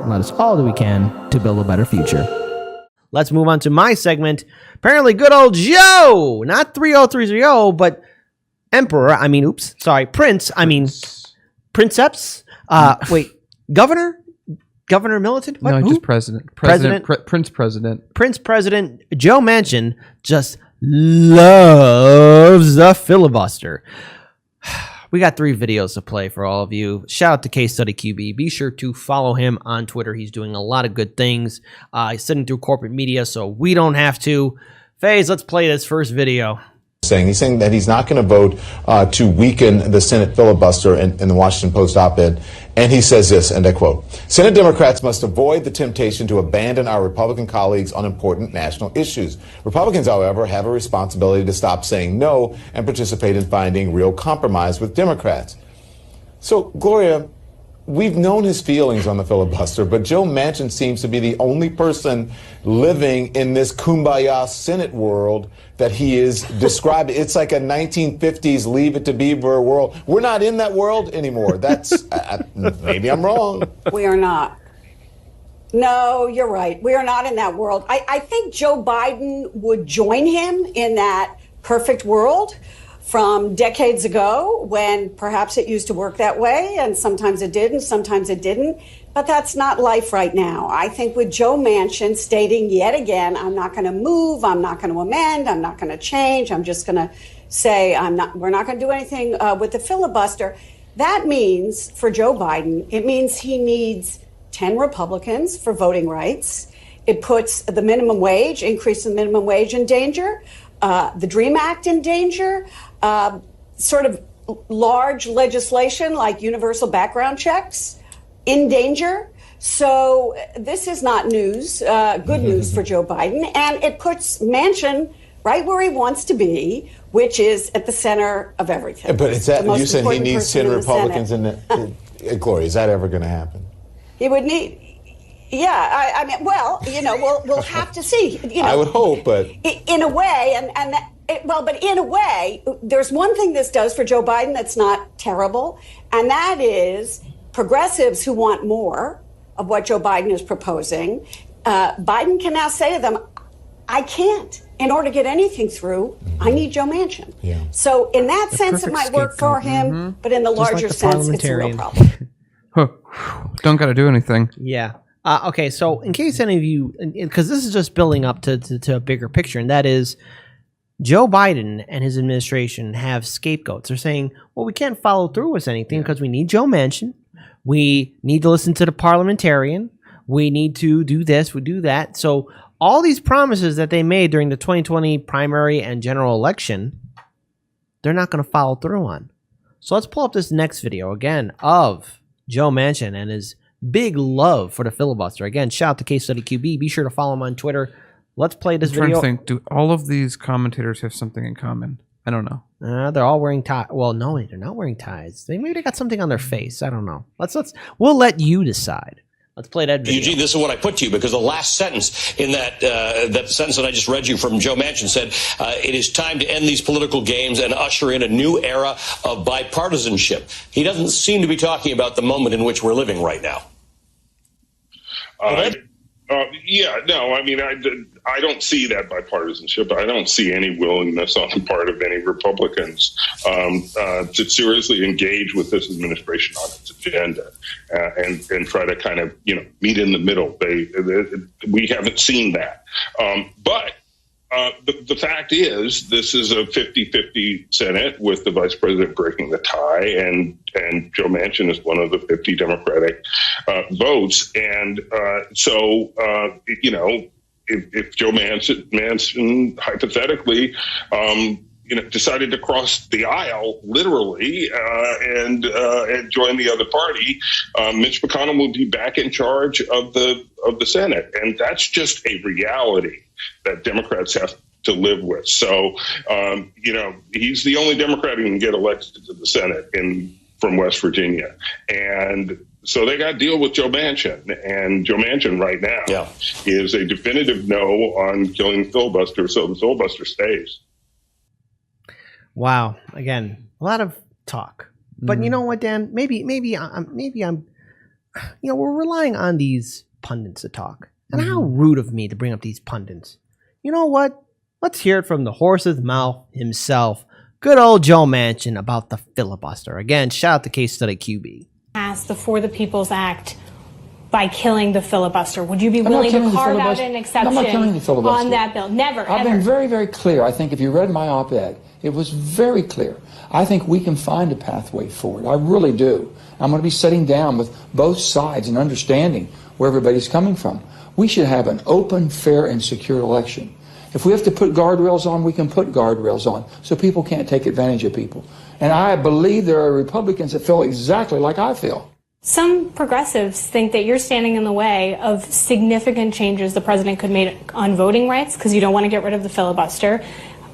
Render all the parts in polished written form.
and let us all do we can to build a better future. Let's move on to my segment. Apparently, good old Joe, not 30330, but Princeps. Governor Militant? What? No, Who? just President. Prince President Joe Manchin just loves the filibuster. We got 3 videos to play for all of you. Shout out to Case Study QB. Be sure to follow him on Twitter. He's doing a lot of good things. He's sitting through corporate media, so we don't have to. FaZe, let's play this first video. He's saying that he's not going to vote to weaken the Senate filibuster in the Washington Post op-ed. And he says this, and I quote, "Senate Democrats must avoid the temptation to abandon our Republican colleagues on important national issues. Republicans, however, have a responsibility to stop saying no and participate in finding real compromise with Democrats." So, Gloria, we've known his feelings on the filibuster, but Joe Manchin seems to be the only person living in this kumbaya Senate world that he is describing. It's like a 1950s Leave It to Beaver world. We're not in that world anymore. That's maybe I'm wrong. We are not. No, you're right. We are not in that world. I think Joe Biden would join him in that perfect world from decades ago when perhaps it used to work that way, and sometimes it did and sometimes it didn't. But that's not life right now. I think with Joe Manchin stating yet again, I'm not going to move, I'm not going to amend, I'm not going to change, I'm just going to say we're not going to do anything with the filibuster. That means for Joe Biden, it means he needs 10 Republicans for voting rights. It puts the minimum wage, increase the minimum wage in danger, the DREAM Act in danger, sort of large legislation like universal background checks in danger. So this is not news, good news for Joe Biden. And it puts Manchin right where he wants to be, which is at the center of everything. But it's that you said he needs 10 Republicans in the Gloria, is that ever going to happen? He would need. Yeah, I mean, well, we'll have to see. I would hope, but in a way, but in a way, there's one thing this does for Joe Biden that's not terrible, and that is progressives who want more of what Joe Biden is proposing. Biden can now say to them, "I can't. In order to get anything through, I need Joe Manchin." Yeah. So in that sense, it might work for him, but in the larger sense, it's a real problem. Don't got to do anything. Yeah. Okay, so in case any of you, because this is just building up to a bigger picture, and that is Joe Biden and his administration have scapegoats. They're saying, well, we can't follow through with anything because we need Joe Manchin. We need to listen to the parliamentarian. We need to do this, we do that. So all these promises that they made during the 2020 primary and general election, they're not going to follow through on. So let's pull up this next video again of Joe Manchin and his big love for the filibuster. Again, shout out to Case Study QB. Be sure to follow him on Twitter. Let's play this video. I'm trying to think, do all of these commentators have something in common? I don't know. They're all wearing ties. Well, no, they're not wearing ties. Maybe they got something on their face. I don't know. We'll let you decide. Let's play that video. Eugene, this is what I put to you because the last sentence in that sentence that I just read you from Joe Manchin said, it is time to end these political games and usher in a new era of bipartisanship. He doesn't seem to be talking about the moment in which we're living right now. I don't see that bipartisanship. I don't see any willingness on the part of any Republicans to seriously engage with this administration on its agenda and try to kind of, meet in the middle. We haven't seen that. But the fact is, this is a 50-50 Senate with the vice president breaking the tie, and Joe Manchin is one of the 50 Democratic votes. And if Joe Manchin hypothetically, decided to cross the aisle literally and join the other party, Mitch McConnell will be back in charge of the Senate, and that's just a reality that Democrats have to live with. So, he's the only Democrat who can get elected to the Senate from West Virginia, and so they got to deal with Joe Manchin, and Joe Manchin right now is a definitive no on killing the filibuster, so the filibuster stays. Wow. Again, a lot of talk. But you know what, Dan? Maybe I'm we're relying on these pundits to talk. And how rude of me to bring up these pundits. You know what? Let's hear it from the horse's mouth himself. Good old Joe Manchin about the filibuster. Again, shout out to Case Study QB. Passed the For the People's Act by killing the filibuster. Would you be willing to carve out an exception on that bill? Never, I've been very, very clear. I think if you read my op-ed, it was very clear. I think we can find a pathway forward. I really do. I'm going to be sitting down with both sides and understanding where everybody's coming from. We should have an open, fair, and secure election. If we have to put guardrails on, we can put guardrails on so people can't take advantage of people. And I believe there are Republicans that feel exactly like I feel. Some progressives think that you're standing in the way of significant changes the president could make on voting rights because you don't want to get rid of the filibuster.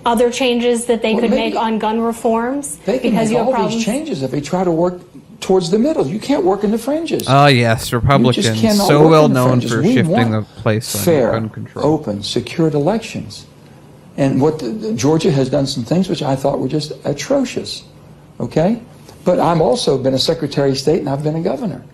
Other changes that they could make on gun reforms because you have problems. These changes if they try to work towards the middle. You can't work in the fringes. Oh, yes, Republicans, so well known for shifting the place on fair, gun control. Open, secured elections. And what Georgia has done some things which I thought were just atrocious. Okay? But I've also been a Secretary of State and I've been a governor.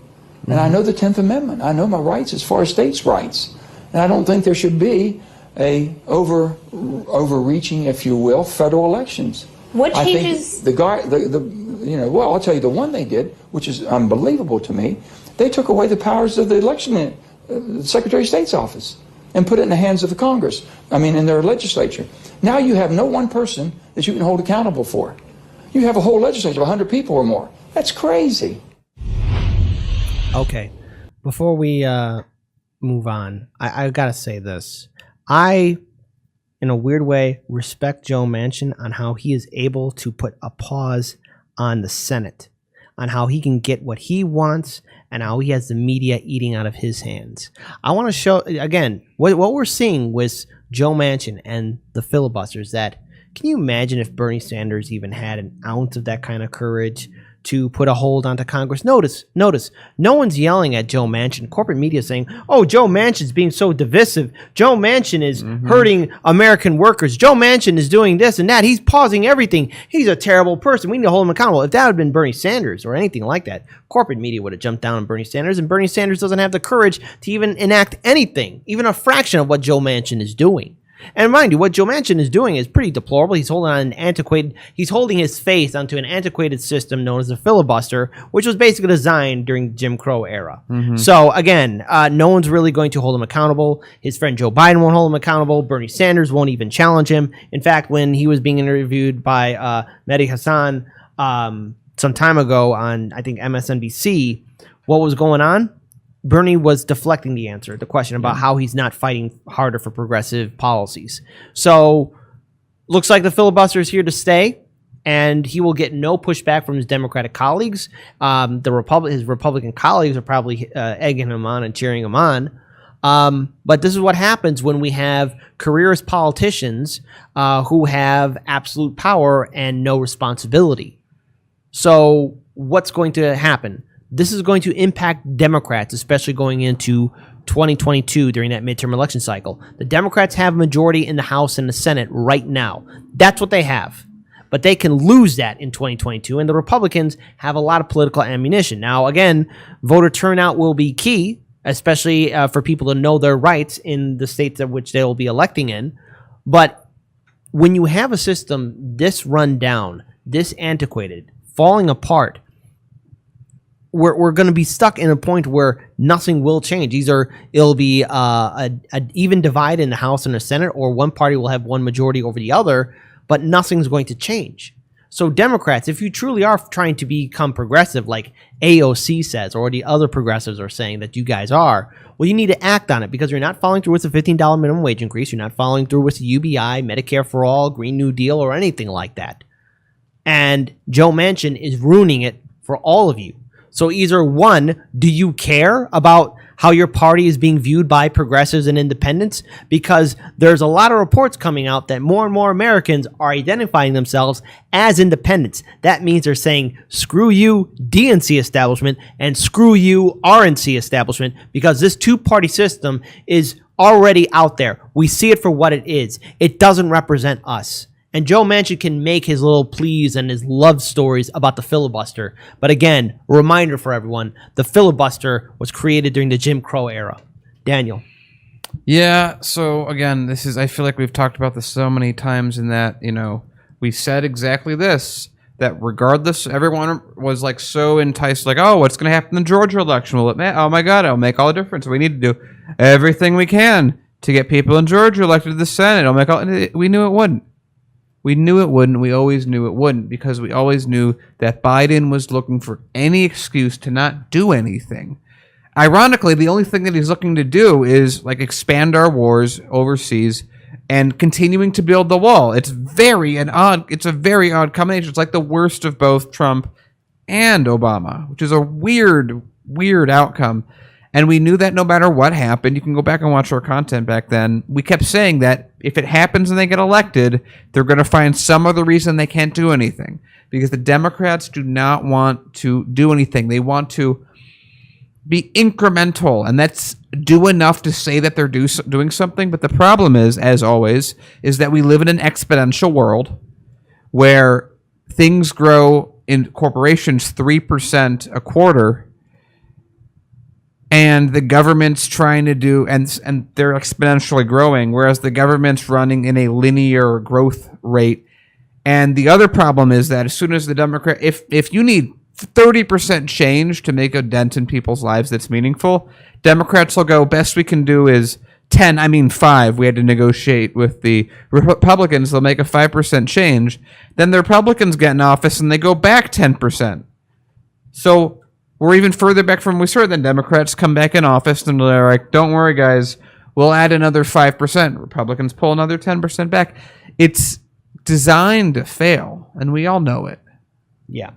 And I know the 10th Amendment. I know my rights as far as states' rights. And I don't think there should be a overreaching, if you will, federal elections. What changes? Well, I'll tell you the one they did, which is unbelievable to me. They took away the powers of the election, the Secretary of State's office, and put it in the hands of the Congress. In their legislature. Now you have no one person that you can hold accountable for. You have a whole legislature of 100 people or more. That's crazy. Okay, before we move on, I gotta say this. I, in a weird way, respect Joe Manchin on how he is able to put a pause on the Senate, on how he can get what he wants and how he has the media eating out of his hands. I want to show, again, what we're seeing with Joe Manchin and the filibusters, that can you imagine if Bernie Sanders even had an ounce of that kind of courage to put a hold onto Congress? Notice, no one's yelling at Joe Manchin. Corporate media saying, oh, Joe Manchin's being so divisive. Joe Manchin is hurting American workers. Joe Manchin is doing this and that. He's pausing everything. He's a terrible person. We need to hold him accountable. If that had been Bernie Sanders or anything like that, corporate media would have jumped down on Bernie Sanders, and Bernie Sanders doesn't have the courage to even enact anything, even a fraction of what Joe Manchin is doing. And mind you, what Joe Manchin is doing is pretty deplorable. He's holding his faith onto an antiquated system known as the filibuster, which was basically designed during the Jim Crow era. So again, no one's really going to hold him accountable. His friend Joe Biden won't hold him accountable. Bernie Sanders won't even challenge him. In fact, when he was being interviewed by Mehdi Hassan some time ago on, I think, MSNBC, what was going on? Bernie was deflecting the answer, the question about how he's not fighting harder for progressive policies. So looks like the filibuster is here to stay, and he will get no pushback from his Democratic colleagues. His Republican colleagues are probably egging him on and cheering him on. But this is what happens when we have careerist politicians who have absolute power and no responsibility. So what's going to happen? This is going to impact Democrats, especially going into 2022 during that midterm election cycle. The Democrats have a majority in the House and the Senate right now. That's what they have. But they can lose that in 2022, and the Republicans have a lot of political ammunition. Now, again, voter turnout will be key, especially for people to know their rights in the states of which they will be electing in. But when you have a system this run down, this antiquated, falling apart, we're going to be stuck in a point where nothing will change. It'll be an even divide in the House and the Senate, or one party will have one majority over the other, but nothing's going to change. So Democrats, if you truly are trying to become progressive, like AOC says, or the other progressives are saying that you guys are, well, you need to act on it, because you're not following through with the $15 minimum wage increase. You're not following through with the UBI, Medicare for All, Green New Deal, or anything like that. And Joe Manchin is ruining it for all of you. So either one, do you care about how your party is being viewed by progressives and independents? Because there's a lot of reports coming out that more and more Americans are identifying themselves as independents. That means they're saying, screw you, DNC establishment, and screw you, RNC establishment, because this two-party system is already out there. We see it for what it is. It doesn't represent us. And Joe Manchin can make his little pleas and his love stories about the filibuster. But again, a reminder for everyone, the filibuster was created during the Jim Crow era. Daniel. Yeah, so again, I feel like we've talked about this so many times in that, we said exactly this, that regardless, everyone was like so enticed, like, oh, what's going to happen in the Georgia election? Oh my God, it'll make all the difference. We need to do everything we can to get people in Georgia elected to the Senate. We knew it wouldn't. We knew it wouldn't. We always knew it wouldn't, because we always knew that Biden was looking for any excuse to not do anything. Ironically, the only thing that he's looking to do is like expand our wars overseas and continuing to build the wall. It's a very odd combination. It's like the worst of both Trump and Obama, which is a weird outcome. And we knew that no matter what happened, you can go back and watch our content back then, we kept saying that if it happens and they get elected, they're going to find some other reason they can't do anything. Because the Democrats do not want to do anything. They want to be incremental, and that's do enough to say that they're doing something. But the problem is, as always, is that we live in an exponential world where things grow in corporations 3% a quarter, and the government's trying to do, and they're exponentially growing, whereas the government's running in a linear growth rate. And the other problem is that as soon as the Democrat, if you need 30% change to make a dent in people's lives that's meaningful, Democrats will go, best we can do is 5. We had to negotiate with the Republicans. They'll make a 5% change. Then the Republicans get in office and they go back 10%. So we're even further back from we started. Then Democrats come back in office and they're like, don't worry, guys, we'll add another 5%. Republicans pull another 10% back. It's designed to fail, and we all know it. Yeah.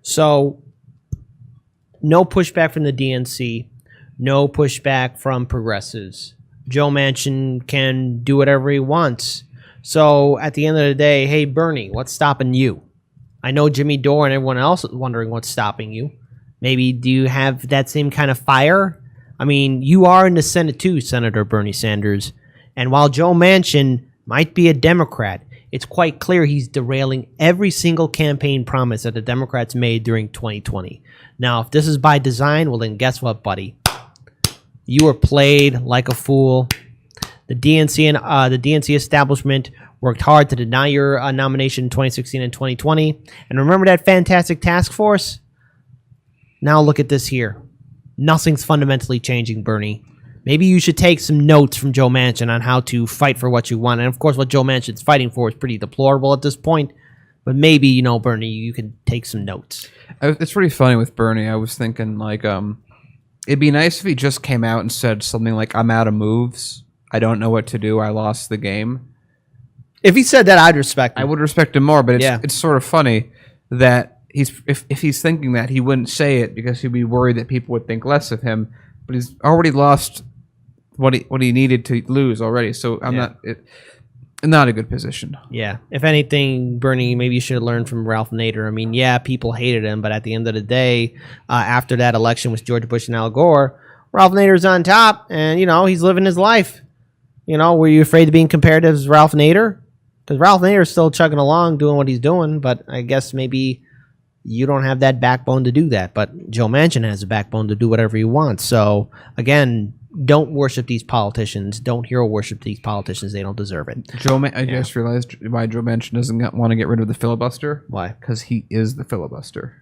So no pushback from the DNC, no pushback from progressives. Joe Manchin can do whatever he wants. So at the end of the day, hey, Bernie, what's stopping you? I know Jimmy Dore and everyone else is wondering what's stopping you. Maybe do you have that same kind of fire? I mean, you are in the Senate too, Senator Bernie Sanders. And while Joe Manchin might be a Democrat, it's quite clear he's derailing every single campaign promise that the Democrats made during 2020. Now, if this is by design, well, then guess what, buddy? You were played like a fool. The DNC establishment worked hard to deny your nomination in 2016 and 2020. And remember that fantastic task force? Now look at this here. Nothing's fundamentally changing, Bernie. Maybe you should take some notes from Joe Manchin on how to fight for what you want. And of course, what Joe Manchin's fighting for is pretty deplorable at this point. But maybe, Bernie, you can take some notes. It's pretty funny with Bernie. I was thinking, like, it'd be nice if he just came out and said something like, I'm out of moves. I don't know what to do. I lost the game. If he said that, I'd respect him. I would respect him more, but it's sort of funny that if he's thinking that, he wouldn't say it because he'd be worried that people would think less of him. But he's already lost what he needed to lose already. So not a good position. Yeah. If anything, Bernie, maybe you should have learned from Ralph Nader. I mean, yeah, people hated him, but at the end of the day, after that election with George Bush and Al Gore, Ralph Nader's on top, and he's living his life. Were you afraid of being compared to Ralph Nader? Because Ralph Nader's still chugging along, doing what he's doing, but I guess maybe you don't have that backbone to do that. But Joe Manchin has a backbone to do whatever he wants. So, again, don't worship these politicians. Don't hero worship these politicians. They don't deserve it. I just realized why Joe Manchin doesn't want to get rid of the filibuster. Why? Because he is the filibuster.